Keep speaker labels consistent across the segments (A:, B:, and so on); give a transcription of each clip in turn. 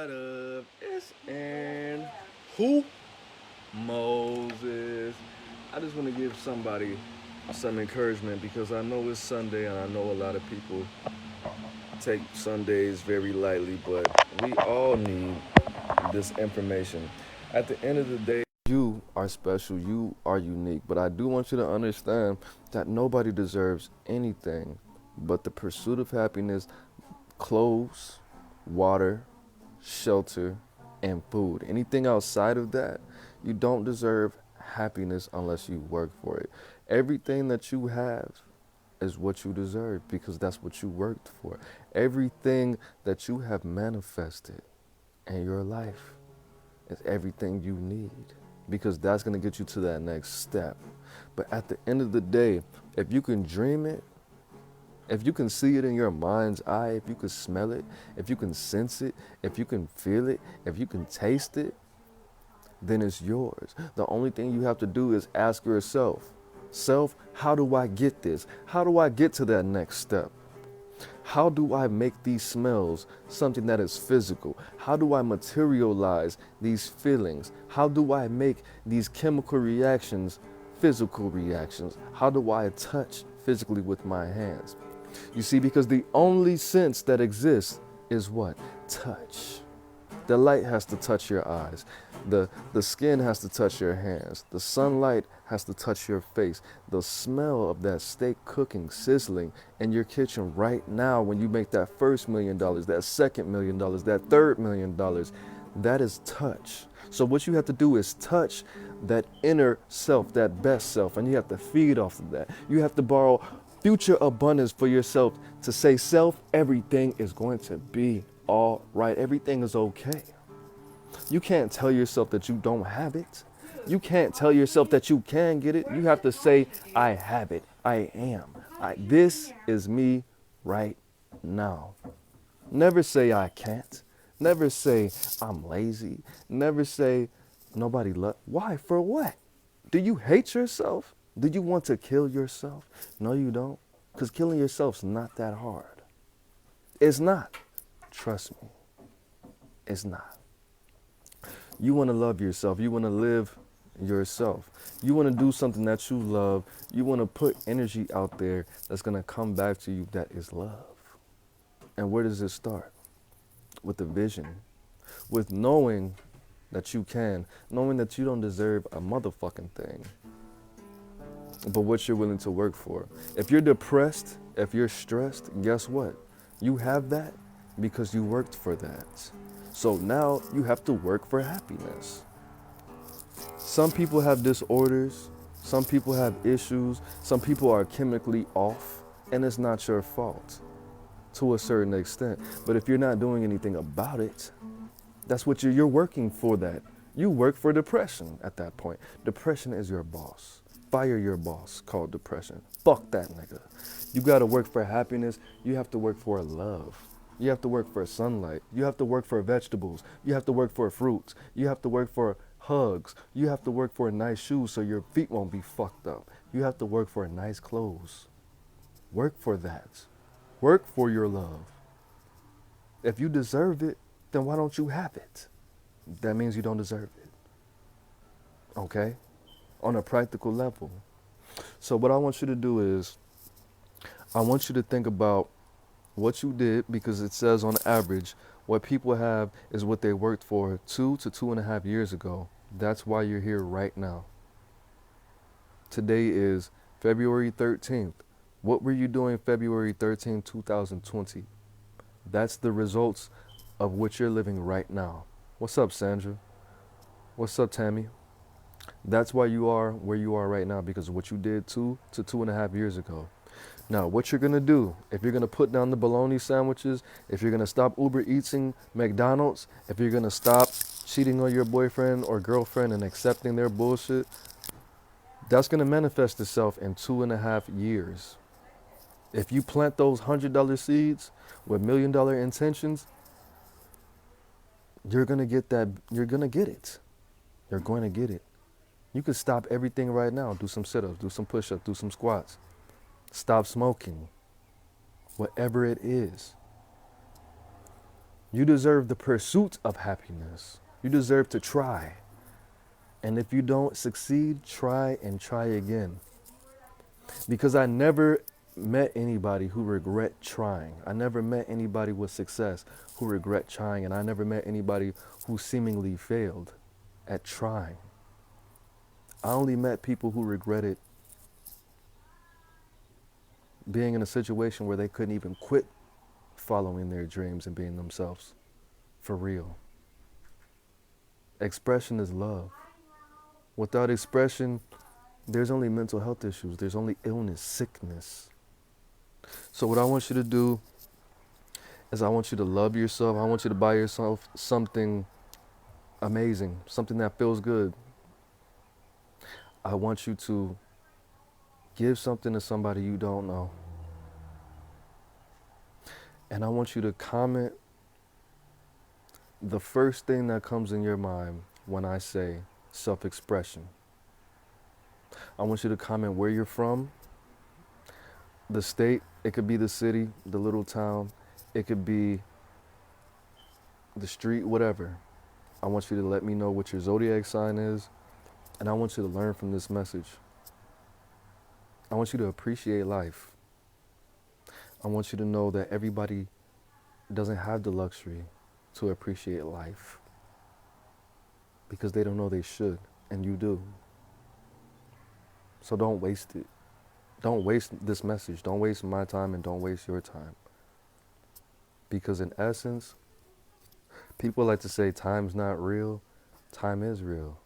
A: What up? It's Aaron. Who? Moses. I just want to give somebody some encouragement because I know it's Sunday and I know a lot of people take Sundays very lightly, but we all need this information. At the end of the day, you are special, you are unique, but I do want you to understand that nobody deserves anything but the pursuit of happiness, clothes, water, shelter, and food. Anything outside of that, you don't deserve happiness unless you work for it. Everything that you have is what you deserve because that's what you worked for. Everything that you have manifested in your life is everything you need because that's going to get you to that next step. But at the end of the day, if you can dream it, if you can see it in your mind's eye, if you can smell it, if you can sense it, if you can feel it, if you can taste it, then it's yours. The only thing you have to do is ask yourself, self, how do I get this? How do I get to that next step? How do I make these smells something that is physical? How do I materialize these feelings? How do I make these chemical reactions physical reactions? How do I touch physically with my hands? You see, because the only sense that exists is what? Touch. The light has to touch your eyes. The skin has to touch your hands. The sunlight has to touch your face. The smell of that steak cooking, sizzling in your kitchen right now when you make that first $1 million, that second $1 million, that third $1 million, that is touch. So what you have to do is touch that inner self, that best self, and you have to feed off of that. You have to borrow future abundance for yourself to say, self, everything is going to be all right. Everything is okay. You can't tell yourself that you don't have it. You can't tell yourself that you can get it. You have to say, I have it. I am. This is me right now. Never say I can't. Never say I'm lazy. Never say nobody love. Why? For what? Do you hate yourself? Do you want to kill yourself? No, you don't. Because killing yourself's not that hard. It's not. Trust me. It's not. You want to love yourself. You want to live yourself. You want to do something that you love. You want to put energy out there that's going to come back to you that is love. And where does it start? With the vision. With knowing that you can. Knowing that you don't deserve a motherfucking thing. But what you're willing to work for. If you're depressed, if you're stressed, guess what? You have that because you worked for that. So now you have to work for happiness. Some people have disorders. Some people have issues. Some people are chemically off, and it's not your fault to a certain extent. But if you're not doing anything about it, that's what you're working for that. You work for depression at that point. Depression is your boss. Fire your boss called depression. Fuck that nigga. You gotta work for happiness. You have to work for love. You have to work for sunlight. You have to work for vegetables. You have to work for fruits. You have to work for hugs. You have to work for nice shoes so your feet won't be fucked up. You have to work for nice clothes. Work for that. Work for your love. If you deserve it, then why don't you have it? That means you don't deserve it. Okay? On a practical level. So what I want you to do is, I want you to think about what you did, because it says on average, what people have is what they worked for 2 to 2.5 years ago. That's why you're here right now. Today is February 13th. What were you doing February 13th, 2020? That's the results of what you're living right now. What's up, Sandra? What's up, Tammy? That's why you are where you are right now, because of what you did 2 to 2.5 years ago. Now, what you're going to do, if you're going to put down the bologna sandwiches, if you're going to stop Uber Eating McDonald's, if you're going to stop cheating on your boyfriend or girlfriend and accepting their bullshit, that's going to manifest itself in 2.5 years. If you plant those $100 seeds with $1 million intentions, you're going to get that. You're going to get it. You're going to get it. You could stop everything right now. Do some sit-ups, do some push-ups, do some squats. Stop smoking. Whatever it is. You deserve the pursuit of happiness. You deserve to try. And if you don't succeed, try and try again. Because I never met anybody who regret trying. I never met anybody with success who regret trying. And I never met anybody who seemingly failed at trying. I only met people who regretted being in a situation where they couldn't even quit following their dreams and being themselves for real. Expression is love. Without expression, there's only mental health issues. There's only illness, sickness. So what I want you to do is I want you to love yourself. I want you to buy yourself something amazing, something that feels good. I want you to give something to somebody you don't know. And I want you to comment the first thing that comes in your mind when I say self-expression. I want you to comment where you're from, the state, it could be the city, the little town, it could be the street, whatever. I want you to let me know what your zodiac sign is, and I want you to learn from this message. I want you to appreciate life. I want you to know that everybody doesn't have the luxury to appreciate life because they don't know they should, and you do. So don't waste it. Don't waste this message. Don't waste my time and don't waste your time. Because in essence, people like to say time's not real. Time is real.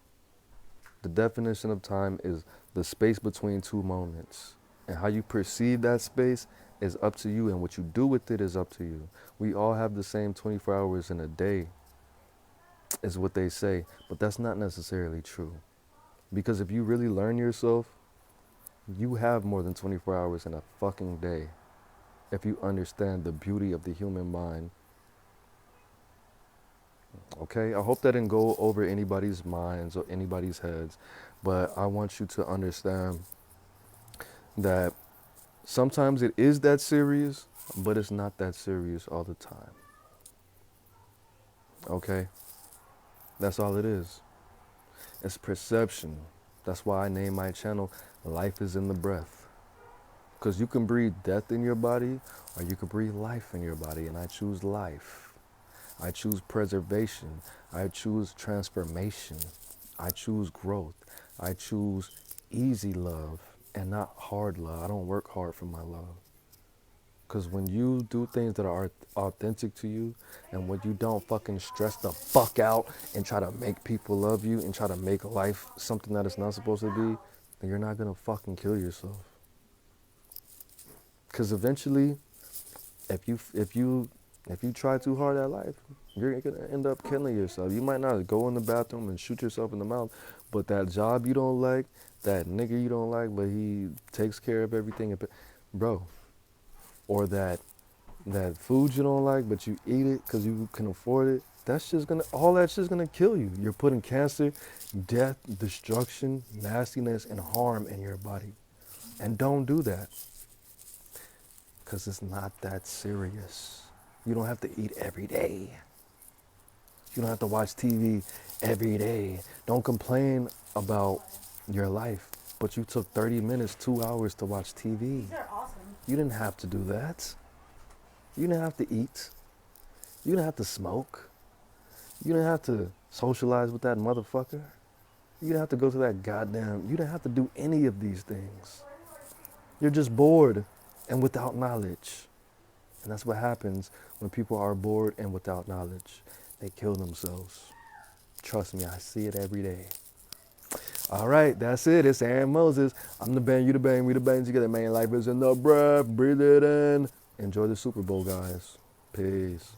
A: The definition of time is the space between two moments. And how you perceive that space is up to you, and what you do with it is up to you. We all have the same 24 hours in a day, is what they say. But that's not necessarily true. Because if you really learn yourself, you have more than 24 hours in a fucking day if you understand the beauty of the human mind. Okay? I hope that didn't go over anybody's minds or anybody's heads, but I want you to understand that sometimes it is that serious, but it's not that serious all the time. Okay? That's all it is. It's perception. That's why I named my channel Life is in the Breath. Because you can breathe death in your body or you can breathe life in your body, and I choose life. I choose preservation. I choose transformation. I choose growth. I choose easy love and not hard love. I don't work hard for my love. Because when you do things that are authentic to you, and when you don't fucking stress the fuck out and try to make people love you and try to make life something that it's not supposed to be, then you're not going to fucking kill yourself. Because eventually, if you try too hard at life, you're going to end up killing yourself. You might not go in the bathroom and shoot yourself in the mouth, but that job you don't like, that nigga you don't like, but he takes care of everything, bro. Or that food you don't like, but you eat it because you can afford it. All that shit's gonna kill you. You're putting cancer, death, destruction, nastiness, and harm in your body. And don't do that. Because it's not that serious. You don't have to eat every day. You don't have to watch TV every day. Don't complain about your life, but you took 30 minutes, 2 hours to watch TV.
B: These are awesome. You
A: didn't have to do that. You didn't have to eat. You didn't have to smoke. You didn't have to socialize with that motherfucker. You didn't have to go to that goddamn, you didn't have to do any of these things. You're just bored and without knowledge. And that's what happens when people are bored and without knowledge. They kill themselves. Trust me, I see it every day. All right, that's it. It's Aaron Moses. I'm the band, you the band, we the band together, man. Life is in the breath. Breathe it in. Enjoy the Super Bowl, guys. Peace.